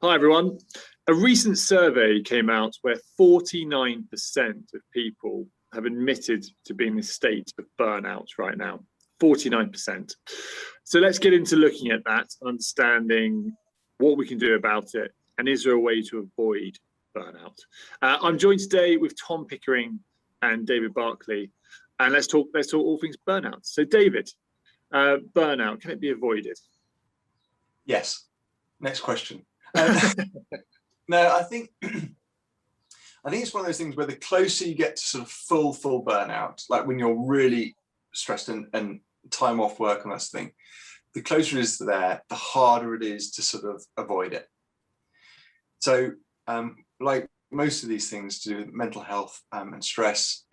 Hi, everyone. A recent survey came out where 49% of people have admitted to being in a state of burnout right now. 49%. So let's get into looking at that, understanding what we can do about it, and is there a way to avoid burnout? I'm joined today with Tom Pickering and David Berkeley, and let's talk all things burnout. So David, burnout, can it be avoided? Yes. Next question. No, I think it's one of those things where the closer you get to sort of full burnout, like when you're really stressed and time off work and that sort of thing, the closer it is to there, the harder it is to sort of avoid it. So like most of these things to do with mental health and stress,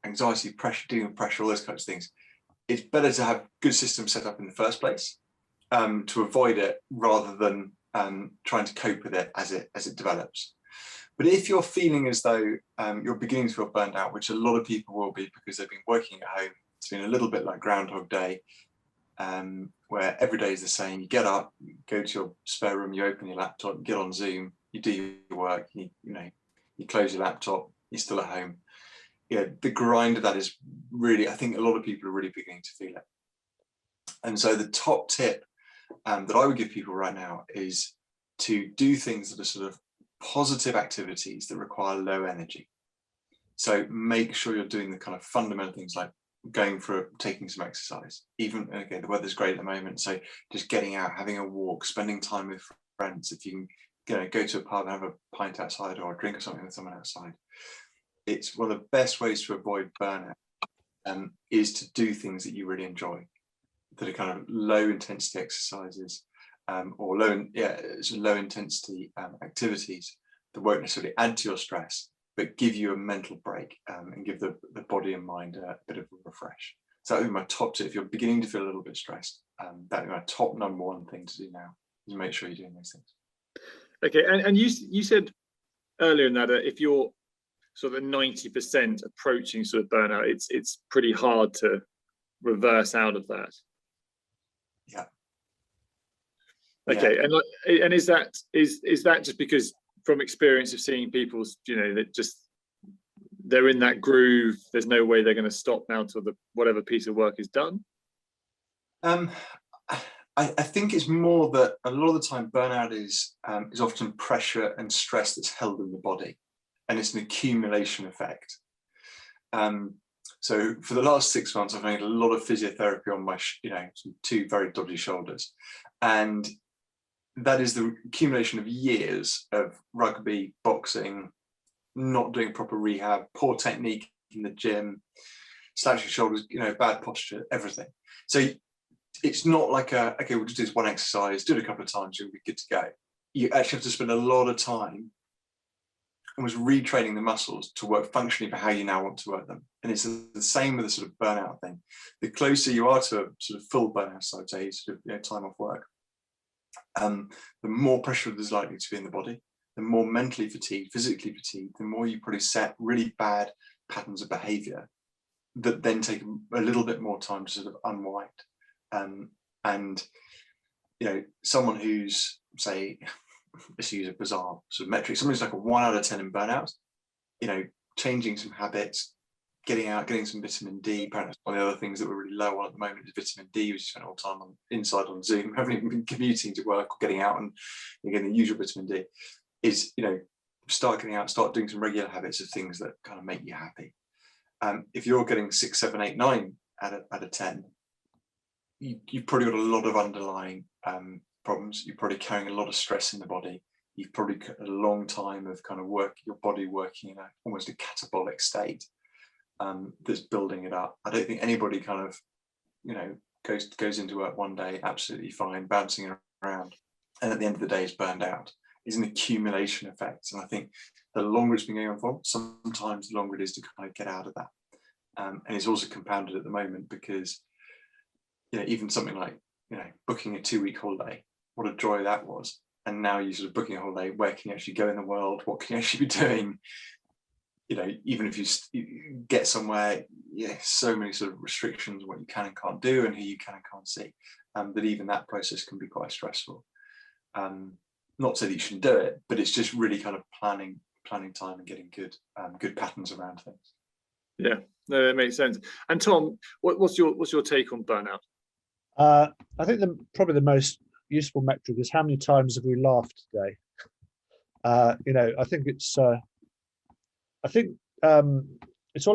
anxiety, pressure, dealing with pressure, all those kinds of things, it's better to have good systems set up in the first place to avoid it rather than trying to cope with it as it develops. But if you're feeling as though you're beginning to feel burned out, which a lot of people will be because they've been working at home, it's been a little bit like Groundhog Day, where every day is the same. You get up, you go to your spare room, you open your laptop, you get on Zoom, you do your work, you close your laptop, you're still at home. Yeah, the grind of that is really, I think a lot of people are really beginning to feel it. And so the top tip that I would give people right now is to do things that are sort of positive activities that require low energy. So make sure you're doing the kind of fundamental things like taking some exercise. Even, okay, the weather's great at the moment, so just getting out, having a walk, spending time with friends. If you can go to a pub and have a pint outside or drink something with someone outside. It's one of the best ways to avoid burnout is to do things that you really enjoy, that are kind of low intensity exercises or low intensity activities that won't necessarily add to your stress, but give you a mental break and give the body and mind a bit of a refresh. So that would be my top tip. If you're beginning to feel a little bit stressed, that would be my top number one thing to do now, is make sure you're doing those things. Okay, and you said earlier in that if you're sort of 90% approaching sort of burnout, it's pretty hard to reverse out of that. Yeah. Okay, yeah. And is that just because from experience of seeing people, that just they're in that groove, there's no way they're going to stop now till whatever piece of work is done? I think it's more that a lot of the time burnout is often pressure and stress that's held in the body, and it's an accumulation effect. So for the last 6 months, I've made a lot of physiotherapy on my, two very dodgy shoulders. And that is the accumulation of years of rugby, boxing, not doing proper rehab, poor technique in the gym, slouching shoulders, bad posture, everything. So it's not like okay, we'll just do this one exercise, do it a couple of times, you'll be good to go. You actually have to spend a lot of time almost retraining the muscles to work functionally for how you now want to work them. And it's the same with the sort of burnout thing. The closer you are to a sort of full burnout, so I'd say, sort of time off work, the more pressure there's likely to be in the body, the more mentally fatigued, physically fatigued, the more you probably set really bad patterns of behavior that then take a little bit more time to sort of unwind. And someone who's, say, let's use a bizarre sort of metric, something's like a 1 out of 10 in burnout, changing some habits, getting out, getting some vitamin D. Perhaps one of the other things that we're really low on at the moment is vitamin D. We spend all the time inside on Zoom, haven't even been commuting to work or getting out and getting the usual vitamin D. Is, start getting out, start doing some regular habits of things that kind of make you happy. If you're getting 6, 7, 8, 9 out of 10, you've probably got a lot of underlying problems. You're probably carrying a lot of stress in the body. You've probably got a long time of kind of your body working in almost a catabolic state that's building it up. I don't think anybody kind of, goes into work one day absolutely fine, bouncing around, and at the end of the day is burned out. It's an accumulation effect. And I think the longer it's been going on for, sometimes the longer it is to kind of get out of that. And it's also compounded at the moment because, even something like, booking a 2-week holiday, what a joy that was. And now you're sort of booking a holiday, where can you actually go in the world? What can you actually be doing? Even if you get somewhere, so many sort of restrictions on what you can and can't do and who you can and can't see, that even that process can be quite stressful. not say that you shouldn't do it, but it's just really kind of planning time and getting good patterns around things. Yeah, no, that makes sense. And Tom, what's your take on burnout? I think probably the most useful metric is how many times have we laughed today. I think it's all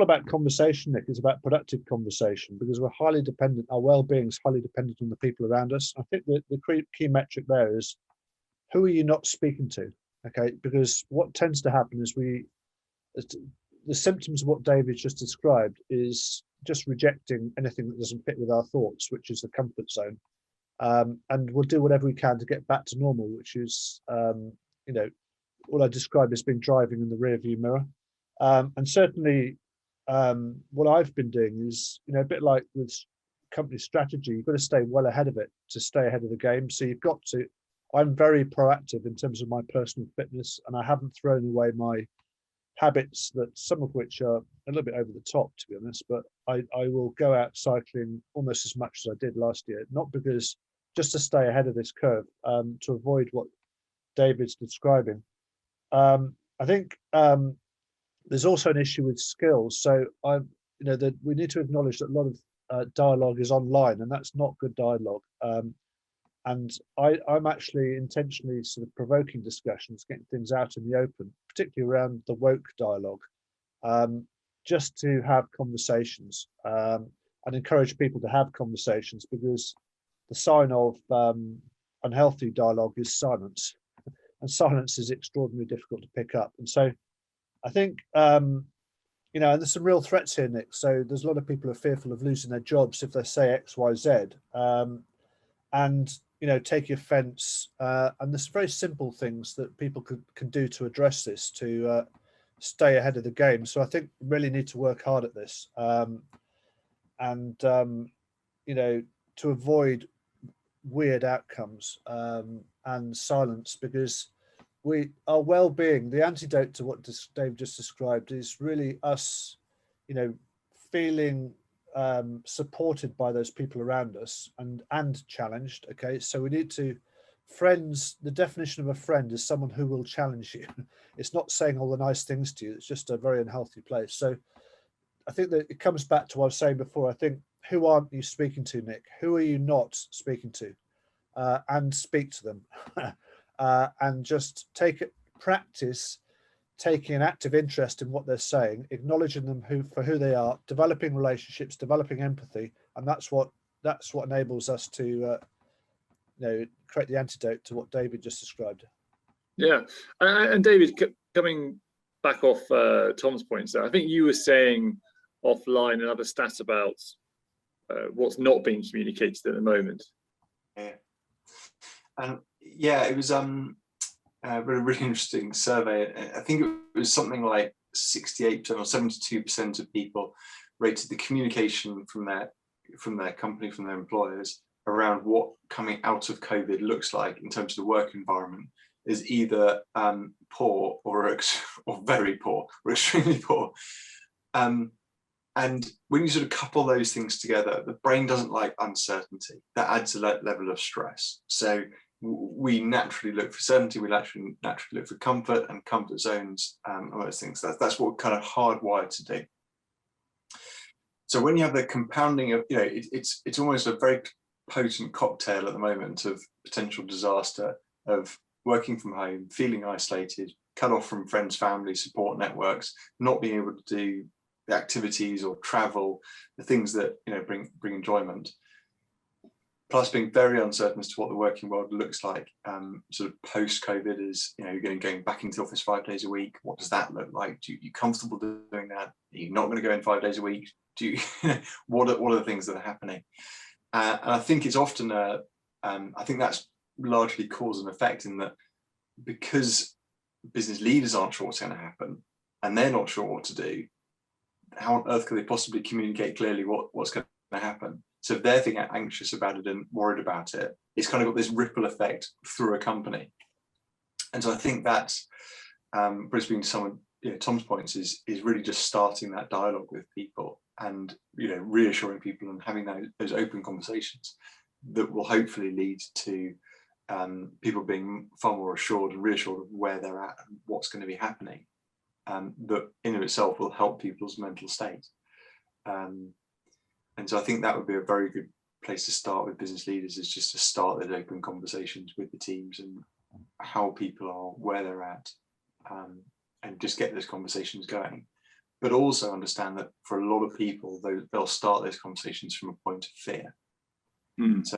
about conversation, Nick. It's about productive conversation, because we're highly dependent. Our well-being is highly dependent on the people around us. I think that the key metric there is, who are you not speaking to? Okay, because what tends to happen is the symptoms of what David's just described is just rejecting anything that doesn't fit with our thoughts, which is the comfort zone. And we'll do whatever we can to get back to normal, which is, what I described as being driving in the rearview mirror. And certainly what I've been doing is, a bit like with company strategy, you've got to stay well ahead of it to stay ahead of the game. So I'm very proactive in terms of my personal fitness, and I haven't thrown away my habits, that some of which are a little bit over the top, to be honest, but I will go out cycling almost as much as I did last year, just to stay ahead of this curve, to avoid what David's describing. I think there's also an issue with skills. So that we need to acknowledge that a lot of dialogue is online, and that's not good dialogue. And I'm actually intentionally sort of provoking discussions, getting things out in the open, particularly around the woke dialogue, just to have conversations, and encourage people to have conversations, because the sign of unhealthy dialogue is silence, and silence is extraordinarily difficult to pick up. And so I think, and there's some real threats here, Nick. So there's a lot of people who are fearful of losing their jobs if they say X, Y, Z. And take offence, and there's very simple things that people can do to address this, to stay ahead of the game. So I think we really need to work hard at this, and to avoid weird outcomes, and silence, because our well-being, the antidote to what Dave just described, is really us, feeling supported by those people around us, and challenged. Okay, so we need to the definition of a friend is someone who will challenge you. It's not saying all the nice things to you. It's just a very unhealthy place. So I think that it comes back to what I was saying before. I think, who aren't you speaking to, Nick? Who are you not speaking to? And speak to them, and just practice taking an active interest in what they're saying, acknowledging them for who they are, developing relationships, developing empathy, and that's what enables us to create the antidote to what David just described. Yeah, and David, coming back off Tom's points there, I think you were saying offline another stat about what's not being communicated at the moment. Yeah, and it was a really interesting survey. I think it was something like 68% or 72% of people rated the communication from their company, from their employers, around what coming out of COVID looks like in terms of the work environment is either poor or very poor or extremely poor. And when you sort of couple those things together, the brain doesn't like uncertainty. That adds a level of stress. So we naturally look for certainty, we naturally look for comfort and comfort zones, and those things. That's what we're kind of hardwired to do. So when you have the compounding of, it's almost a very potent cocktail at the moment of potential disaster, of working from home, feeling isolated, cut off from friends, family, support networks, not being able to do the activities or travel, the things that bring enjoyment. Plus being very uncertain as to what the working world looks like, sort of post-COVID, is going back into the office 5 days a week. What does that look like? Are you comfortable doing that? Are you not going to go in 5 days a week? What are the things that are happening? And I think it's often I think that's largely cause and effect, in that because business leaders aren't sure what's going to happen and they're not sure what to do, how on earth can they possibly communicate clearly what's going to happen? So if they're feeling anxious about it and worried about it, it's kind of got this ripple effect through a company. And so I think that's, speaking to some of Tom's points, is really just starting that dialogue with people, and reassuring people and having those open conversations that will hopefully lead to people being far more assured and reassured of where they're at and what's going to be happening, that in of itself will help people's mental state. And so I think that would be a very good place to start with business leaders, is just to start those open conversations with the teams and how people are, where they're at, and just get those conversations going. But also understand that for a lot of people, they'll start those conversations from a point of fear. So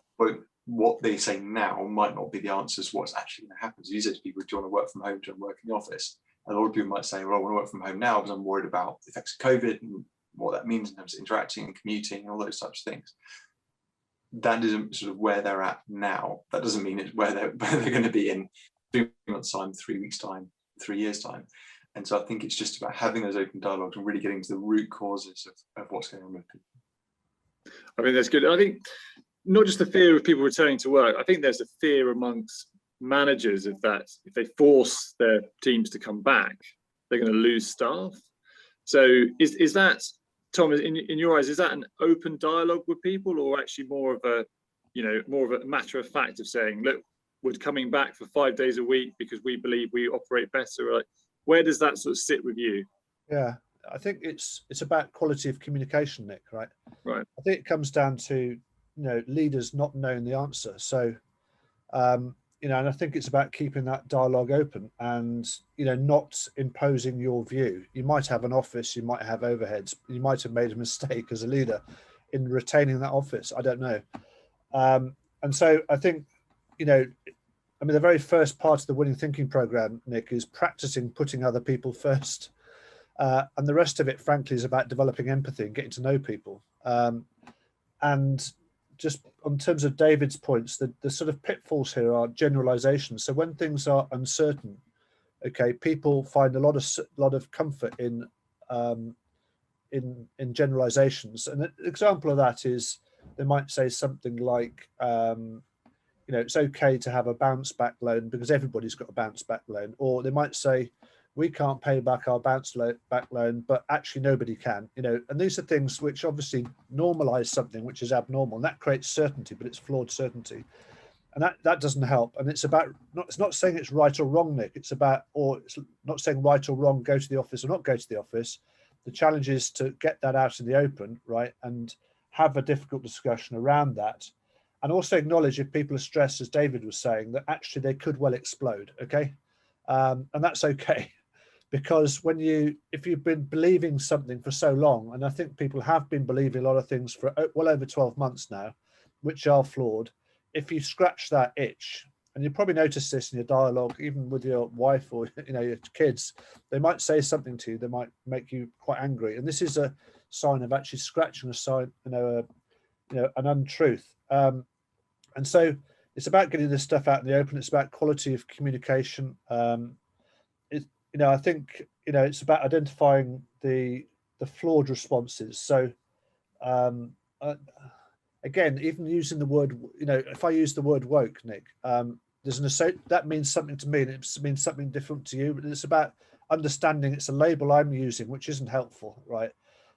what they say now might not be the answers to what's actually going to happen. So you say to people, do you want to work from home, do you want to work in the office? And a lot of people might say, well, I want to work from home now because I'm worried about the effects of COVID and what that means in terms of interacting and commuting and all those types of things. That isn't sort of where they're at now. That doesn't mean it's where they're going to be in 3 months' time, 3 weeks' time, 3 years' time. And so I think it's just about having those open dialogues and really getting to the root causes of what's going on with people. I mean, that's good. I think not just the fear of people returning to work, I think there's a fear amongst managers of that if they force their teams to come back, they're going to lose staff. So is that, Tom, in your eyes, is that an open dialogue with people, or actually more of a matter of fact of saying, look, we're coming back for 5 days a week because we believe we operate better? Like, where does that sort of sit with you? Yeah, I think it's about quality of communication, Nick, right? Right. I think it comes down to, leaders not knowing the answer. So, and I think it's about keeping that dialogue open and, not imposing your view. You might have an office, you might have overheads, you might have made a mistake as a leader in retaining that office. I don't know. And so I think, the very first part of the Winning Thinking program, Nick, is practicing putting other people first. And the rest of it, frankly, is about developing empathy and getting to know people. And just in terms of David's points, the sort of pitfalls here are generalizations. So when things are uncertain, okay, people find a lot of comfort in generalizations. And an example of that is they might say something like, it's okay to have a bounce back loan because everybody's got a bounce back loan. Or they might say, we can't pay back our bounce back loan, but actually nobody can, and these are things which obviously normalize something which is abnormal, and that creates certainty, but it's flawed certainty. And that doesn't help. And it's not saying it's right or wrong, Nick. It's not saying right or wrong, go to the office or not go to the office. The challenge is to get that out in the open, right? And have a difficult discussion around that. And also acknowledge if people are stressed, as David was saying, that actually they could well explode, okay? And that's okay. Because if you've been believing something for so long, and I think people have been believing a lot of things for well over 12 months now, which are flawed, if you scratch that itch, and you probably notice this in your dialogue, even with your wife or your kids, they might say something to you, they might make you quite angry, and this is a sign of actually scratching a sign, an untruth. And so it's about getting this stuff out in the open. It's about quality of communication. I think it's about identifying the flawed responses. So again, even using the word, if I use the word woke, Nick, that means something to me, and it means something different to you. But it's about understanding it's a label I'm using, which isn't helpful, right?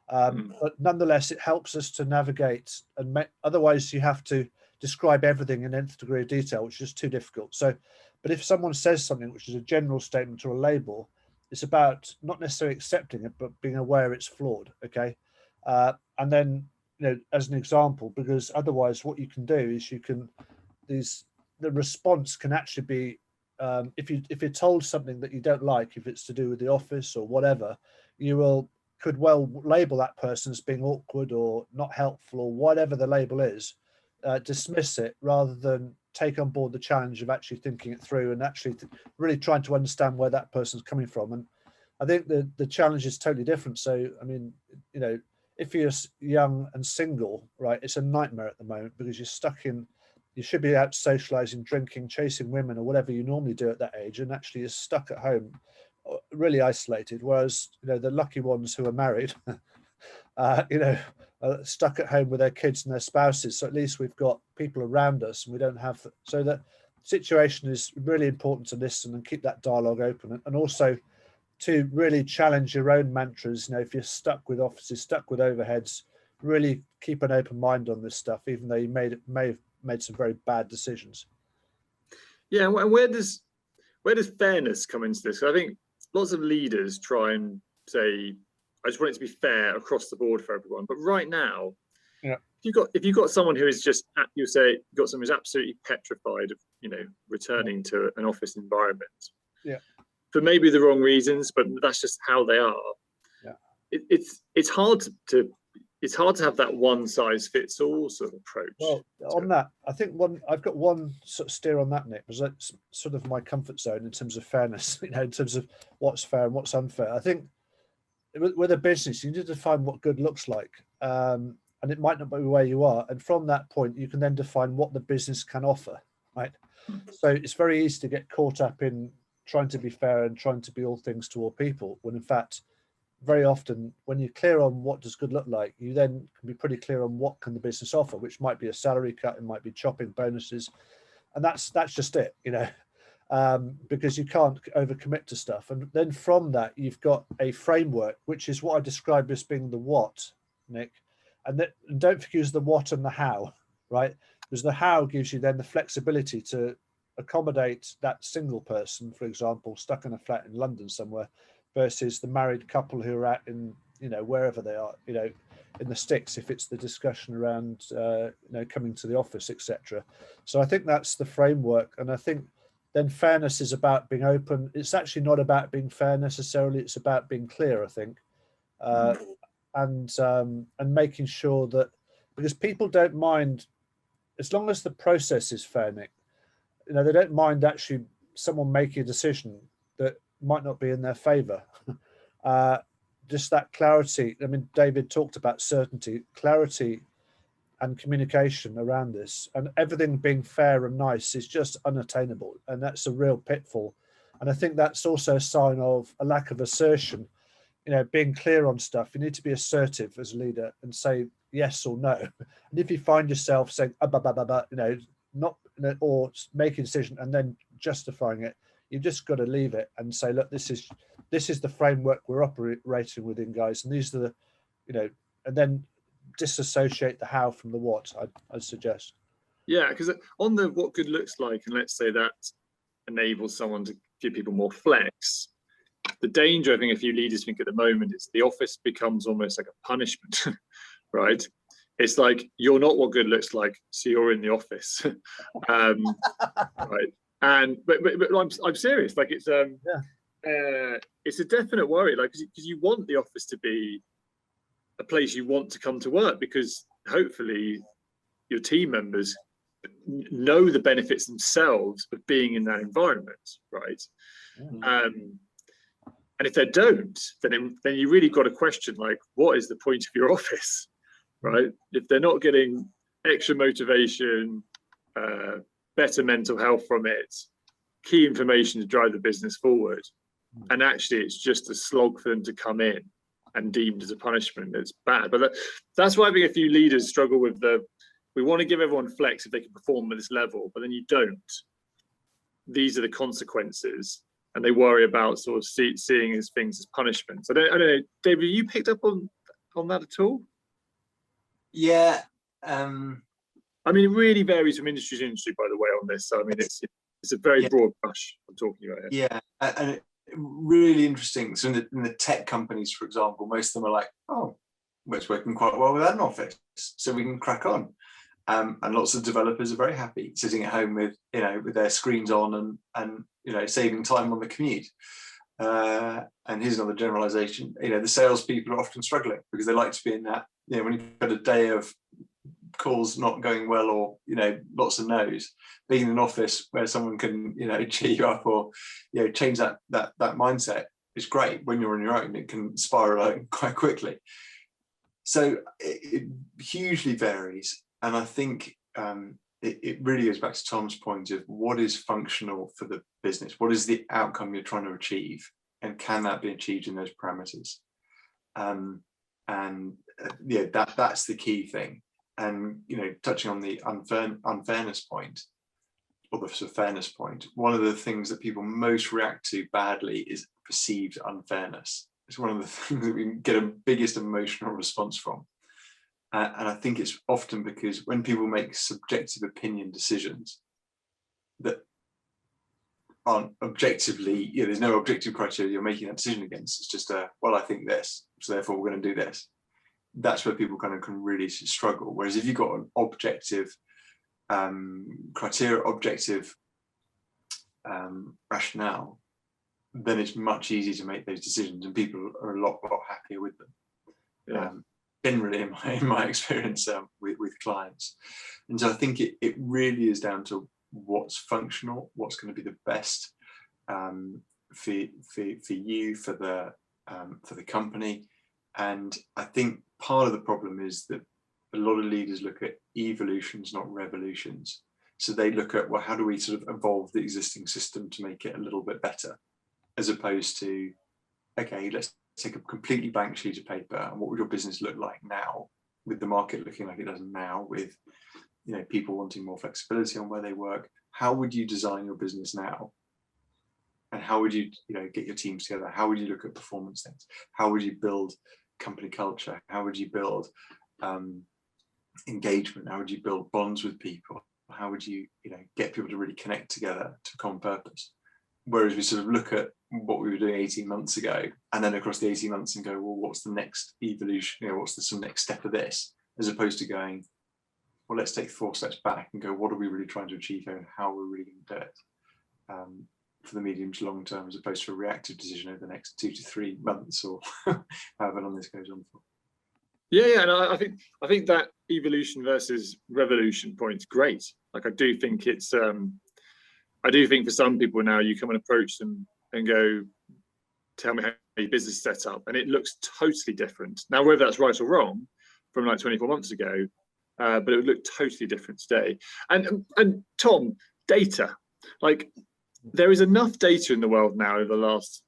But nonetheless, it helps us to navigate. And otherwise, you have to describe everything in nth degree of detail, which is too difficult. So, but if someone says something which is a general statement or a label, it's about not necessarily accepting it, but being aware it's flawed. Okay, and then as an example, because otherwise, what you can do is the response can actually be if you're told something that you don't like, if it's to do with the office or whatever, could well label that person as being awkward or not helpful or whatever the label is, dismiss it rather than take on board the challenge of actually thinking it through and actually really trying to understand where that person's coming from. And I think the challenge is totally different. So, I mean, if you're young and single, right, it's a nightmare at the moment because you should be out socializing, drinking, chasing women or whatever you normally do at that age, and actually you're stuck at home, really isolated. Whereas, the lucky ones who are married, stuck at home with their kids and their spouses. So at least we've got people around us and we don't have, so that situation is really important to listen and keep that dialogue open. And also to really challenge your own mantras. If you're stuck with offices, stuck with overheads, really keep an open mind on this stuff, even though you may have made some very bad decisions. Yeah, and where does fairness come into this? I think lots of leaders try and say, I just want it to be fair across the board for everyone. But right now, Yeah. if you've got someone who is just, you say, you've got someone who's absolutely petrified of, returning to an office environment. Yeah. For maybe the wrong reasons, but that's just how they are. Yeah. It's hard to have that one size fits all sort of approach. Well, on that, I think I've got one sort of steer on that, Nick, because that's sort of my comfort zone in terms of fairness, in terms of what's fair and what's unfair. I think with a business, you need to define what good looks like. And it might not be where you are. And from that point, you can then define what the business can offer, right? So it's very easy to get caught up in trying to be fair and trying to be all things to all people, when in fact, very often when you're clear on what does good look like, you then can be pretty clear on what can the business offer, which might be a salary cut, it might be chopping bonuses. And that's just it, because you can't overcommit to stuff. And then from that, you've got a framework, which is what I describe as being the what, Nick. And don't confuse the what and the how, right? Because the how gives you then the flexibility to accommodate that single person, for example, stuck in a flat in London somewhere, versus the married couple who are out in, wherever they are, in the sticks, if it's the discussion around, coming to the office, etc. So I think that's the framework. And I think then fairness is about being open. It's actually not about being fair necessarily. It's about being clear, I think. And making sure that, because people don't mind, as long as the process is fair, Nick, they don't mind actually someone making a decision that might not be in their favor. Just that clarity. I mean, David talked about certainty, clarity and communication around this, and everything being fair and nice is just unattainable. And that's a real pitfall. And I think that's also a sign of a lack of assertion. Being clear on stuff. You need to be assertive as a leader and say yes or no. And if you find yourself saying, not, or making a decision and then justifying it, you've just got to leave it and say, look, this is the framework we're operating within, guys. And these are the, and then disassociate the how from the what, I'd suggest. Yeah, because on the what good looks like, and let's say that enables someone to give people more flex. The danger, I think, a few leaders think at the moment is the office becomes almost like a punishment, right? It's like, you're not what good looks like, so you're in the office, right? And but I'm serious. Like it's a definite worry, like because you want the office to be a place you want to come to work, because hopefully your team members know the benefits themselves of being in that environment, right? And if they don't, then you really got to question, like, what is the point of your office, right? If they're not getting extra motivation, better mental health from it, key information to drive the business forward, and actually it's just a slog for them to come in and deemed as a punishment, it's bad. But that's why I think a few leaders struggle with we want to give everyone flex if they can perform at this level, but then you don't. These are the consequences. And they worry about sort of seeing as things as punishments. I don't know, David, you picked up on that at all? Yeah. I mean, it really varies from industry to industry, by the way, on this. So, I mean, it's a very broad brush I'm talking about here. Yeah, and really interesting. So in the tech companies, for example, most of them are like, oh, it's working quite well without an office, so we can crack on. And lots of developers are very happy sitting at home with their screens on and saving time on the commute. And here's another generalization. The salespeople are often struggling because they like to be in that. When you've got a day of calls not going well, or lots of no's, being in an office where someone can cheer you up or change that mindset is great. When you're on your own, it can spiral out quite quickly. So it hugely varies. And I think it really goes back to Tom's point of what is functional for the business? What is the outcome you're trying to achieve? And can that be achieved in those parameters? That's the key thing. And, touching on the unfairness point, or the sort of fairness point, one of the things that people most react to badly is perceived unfairness. It's one of the things that we get a biggest emotional response from. And I think it's often because when people make subjective opinion decisions, that aren't objectively, there's no objective criteria you're making that decision against. It's just well, I think this, so therefore we're going to do this. That's where people kind of can really struggle. Whereas if you've got an objective criteria, objective rationale, then it's much easier to make those decisions, and people are a lot happier with them. Yeah. Generally, in my experience with clients, and so I think it really is down to what's functional, what's going to be the best for you, for the company. And I think part of the problem is that a lot of leaders look at evolutions, not revolutions. So they look at, well, how do we sort of evolve the existing system to make it a little bit better, as opposed to, okay, let's take a completely blank sheet of paper, and what would your business look like now, with the market looking like it does now, with people wanting more flexibility on where they work. How would you design your business now? And how would you get your teams together? How would you look at performance things? How would you build company culture? How would you build engagement? How would you build bonds with people? How would you get people to really connect together to a common purpose? Whereas we sort of look at what we were doing 18 months ago, and then across the 18 months and go, well, what's the next evolution? What's the next step of this? As opposed to going, well, let's take 4 steps back and go, what are we really trying to achieve here, and how are we really going to do it for the medium to long term, as opposed to a reactive decision over the next 2 to 3 months, or however long this goes on for. Yeah, and I think that evolution versus revolution point's great. Like, I do think it's I do think for some people now, you come and approach them and go, tell me how your business is set up, and it looks totally different. Now, whether that's right or wrong from like 24 months ago, but it would look totally different today. And Tom, data, like, there is enough data in the world now over the last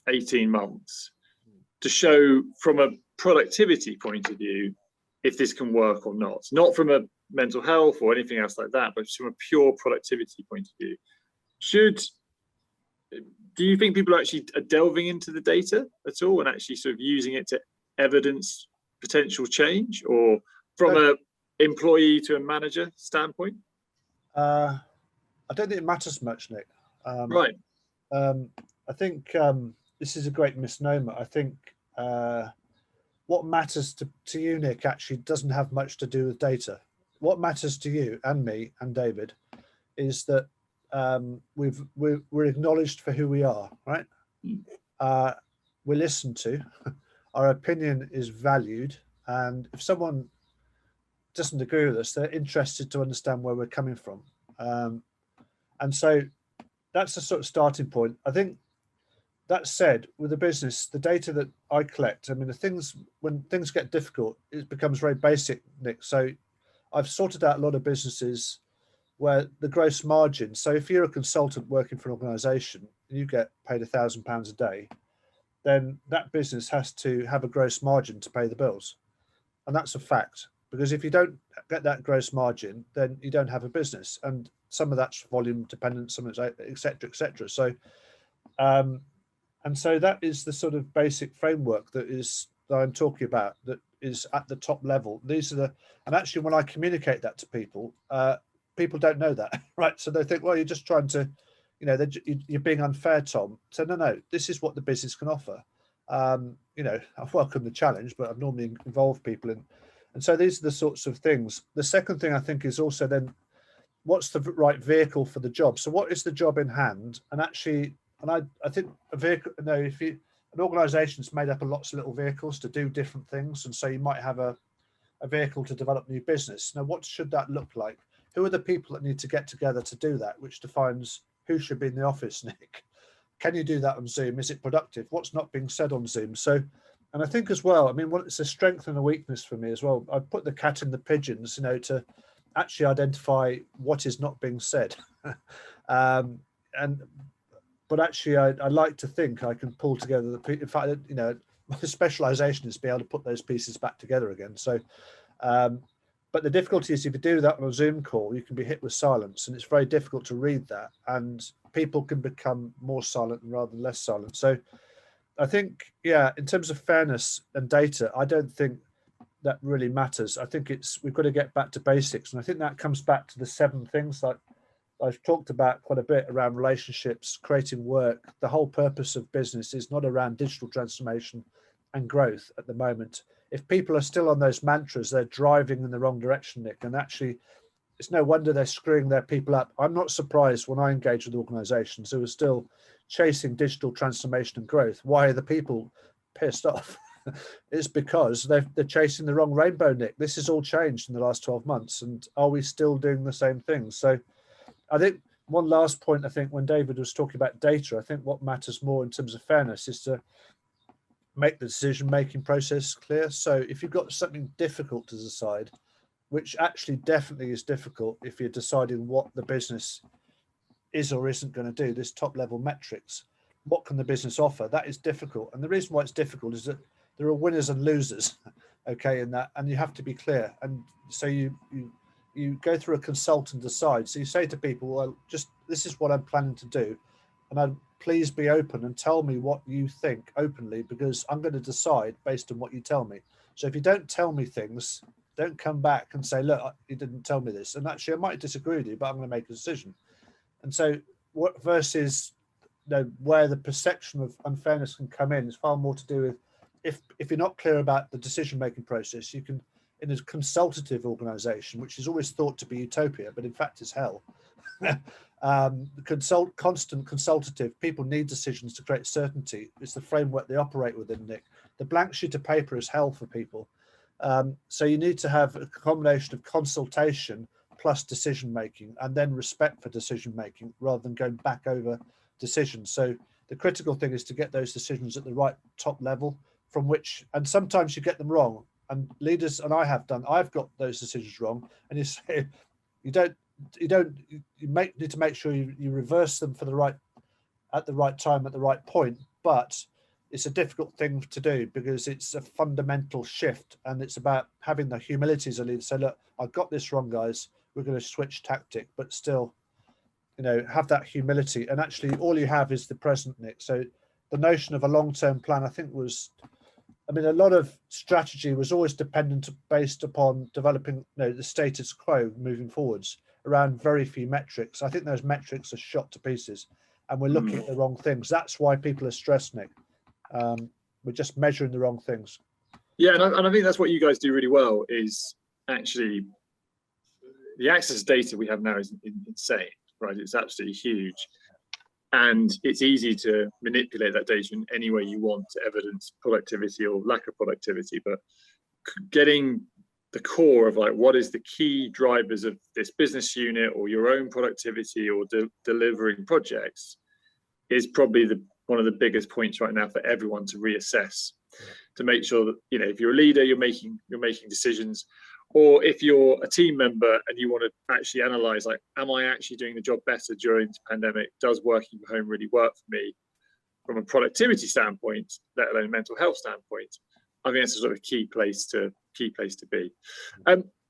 18 months to show, from a productivity point of view, if this can work or not from a mental health or anything else like that, but just from a pure productivity point of view. Do you think people actually are delving into the data at all and actually sort of using it to evidence potential change, or from a employee to a manager standpoint? I don't think it matters much, Nick. Right. I think this is a great misnomer. I think what matters to you, Nick, actually doesn't have much to do with data. What matters to you and me and David is that we're acknowledged for who we are, right? We're listened to, our opinion is valued, and if someone doesn't agree with us, they're interested to understand where we're coming from. And so that's the sort of starting point. I think, that said, with the business, the data that I collect, I mean, when things get difficult, it becomes very basic, Nick. So I've sorted out a lot of businesses where the gross margin, so if you're a consultant working for an organization and you get paid £1,000 a day, then that business has to have a gross margin to pay the bills. And that's a fact, because if you don't get that gross margin, then you don't have a business. And some of that's volume dependent, some of it's et cetera, et cetera. So, and so that is the sort of basic framework that I'm talking about, that is at the top level. And actually when I communicate that to people, people don't know that, right? So they think, well, you're just trying to, you're being unfair, Tom. So no, this is what the business can offer. I've welcomed the challenge, but I've normally involved people in. And so these are the sorts of things. The second thing I think is also then, what's the right vehicle for the job? So what is the job in hand? And actually, I think a vehicle, an organization is made up of lots of little vehicles to do different things. And so you might have a vehicle to develop new business. Now, what should that look like? Who are the people that need to get together to do that, which defines who should be in the office, Nick? Can you do that on Zoom? Is it productive? What's not being said on Zoom? So, and I think as well, I mean, it's a strength and a weakness for me as well. I put the cat in the pigeons, to actually identify what is not being said. But actually, I like to think I can pull together in fact, my specialization is to be able to put those pieces back together again. So, but the difficulty is, if you do that on a Zoom call, you can be hit with silence, and it's very difficult to read that, and people can become more silent rather than less silent. So I think, in terms of fairness and data, I don't think that really matters. I think we've got to get back to basics. And I think that comes back to the 7 things, like I've talked about quite a bit around relationships, creating work. The whole purpose of business is not around digital transformation and growth at the moment. If people are still on those mantras, they're driving in the wrong direction, Nick. And actually, it's no wonder they're screwing their people up. I'm not surprised when I engage with organizations who are still chasing digital transformation and growth. Why are the people pissed off? It's because they're chasing the wrong rainbow, Nick. This has all changed in the last 12 months. And are we still doing the same things? So I think one last point, I think when David was talking about data, I think what matters more in terms of fairness is to make the decision-making process clear. So if you've got something difficult to decide, which actually definitely is difficult if you're deciding what the business is or isn't going to do, this top-level metrics, what can the business offer? That is difficult. And the reason why it's difficult is that there are winners and losers, okay, in that, and you have to be clear. And so you go through a consult and decide. So you say to people, well, just this is what I'm planning to do. And I'd please be open and tell me what you think openly, because I'm going to decide based on what you tell me. So if you don't tell me things, don't come back and say, look, you didn't tell me this. And actually, I might disagree with you, but I'm going to make a decision. And so what versus where the perception of unfairness can come in is far more to do with if you're not clear about the decision-making process, you can, in a consultative organization, which is always thought to be utopia, but in fact is hell. Constant consultative, people need decisions to create certainty. It's the framework they operate within, Nick. The blank sheet of paper is hell for people. So you need to have a combination of consultation plus decision making, and then respect for decision making rather than going back over decisions. So the critical thing is to get those decisions at the right top level, from which, and sometimes you get them wrong, and leaders, and I've got those decisions wrong, and you say you need to make sure you reverse them at the right time, at the right point. But it's a difficult thing to do because it's a fundamental shift, and it's about having the humility as a leader. Say, look, I got this wrong, guys. We're going to switch tactic, but still, have that humility. And actually, all you have is the present, Nick. So the notion of a long-term plan, I think, a lot of strategy was always based upon developing, the status quo moving forwards around very few metrics. I think those metrics are shot to pieces, and we're looking at the wrong things. That's why people are stressed, Nick. We're just measuring the wrong things. Yeah, and I think that's what you guys do really well, is actually the access to data we have now is insane, right? It's absolutely huge. And it's easy to manipulate that data in any way you want to evidence productivity or lack of productivity. But getting the core of what is the key drivers of this business unit or your own productivity or delivering projects is probably one of the biggest points right now for everyone to reassess, to make sure that, if you're a leader, you're making decisions, or if you're a team member and you want to actually analyze, am I actually doing the job better during this pandemic? Does working from home really work for me from a productivity standpoint, let alone mental health standpoint? I think that's a sort of key place to be.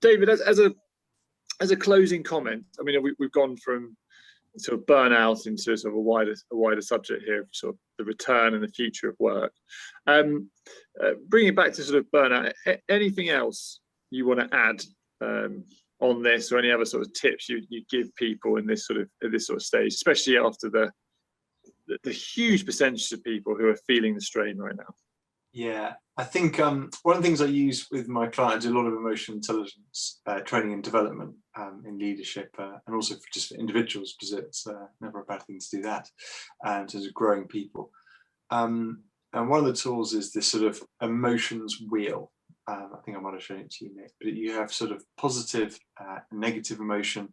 David, as a closing comment, we've gone from sort of burnout into sort of a wider subject here of sort of the return and the future of work. Bringing it back to sort of burnout, anything else you want to add on this, or any other sort of tips you give people in this sort of stage, especially after the huge percentage of people who are feeling the strain right now? Yeah, I think one of the things I use with my clients is a lot of emotional intelligence training and development in leadership, and also just for individuals, because it's never a bad thing to do that, in terms of growing people. And one of the tools is this sort of emotions wheel. I think I might have shown it to you, Nick, but you have sort of positive, negative emotion,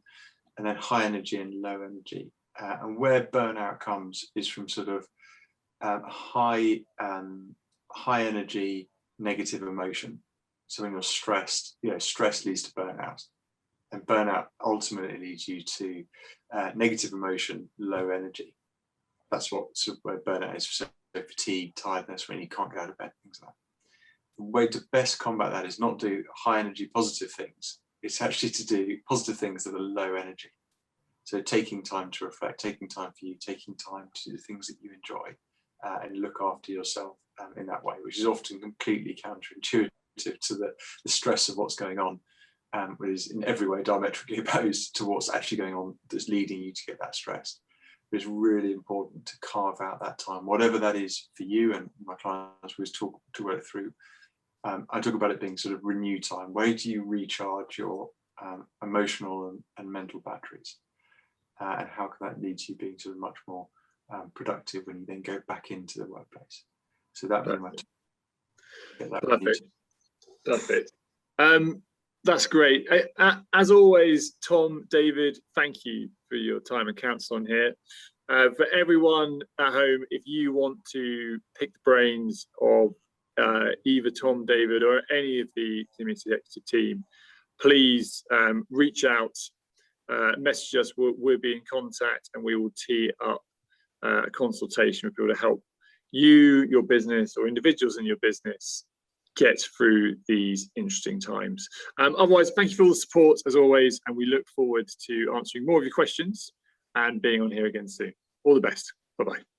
and then high energy and low energy. And where burnout comes is from sort of high energy, negative emotion. So when you're stressed, stress leads to burnout, and burnout ultimately leads you to negative emotion, low energy. That's where burnout is. So fatigue, tiredness, when you can't get out of bed, things like that. The way to best combat that is not do high energy positive things. It's actually to do positive things that are low energy. So taking time to reflect, taking time for you, taking time to do the things that you enjoy, and look after yourself in that way, which is often completely counterintuitive to the stress of what's going on. is in every way diametrically opposed to what's actually going on that's leading you to get that stressed. But it's really important to carve out that time, whatever that is for you. And my clients always talk to work through. I talk about it being sort of renew time. Where do you recharge your emotional and mental batteries? And how can that lead to you being sort of much more productive when you then go back into the workplace? So that very much. Perfect. That's great. As always, Tom, David, thank you for your time and counsel on here. For everyone at home, if you want to pick the brains of either Tom, David, or any of the Eximius Executive team, please reach out, message us. We'll be in contact, and we will tee up a consultation with people to help you, your business, or individuals in your business get through these interesting times. Otherwise, thank you for all the support as always, and we look forward to answering more of your questions and being on here again soon. All the best. Bye-bye.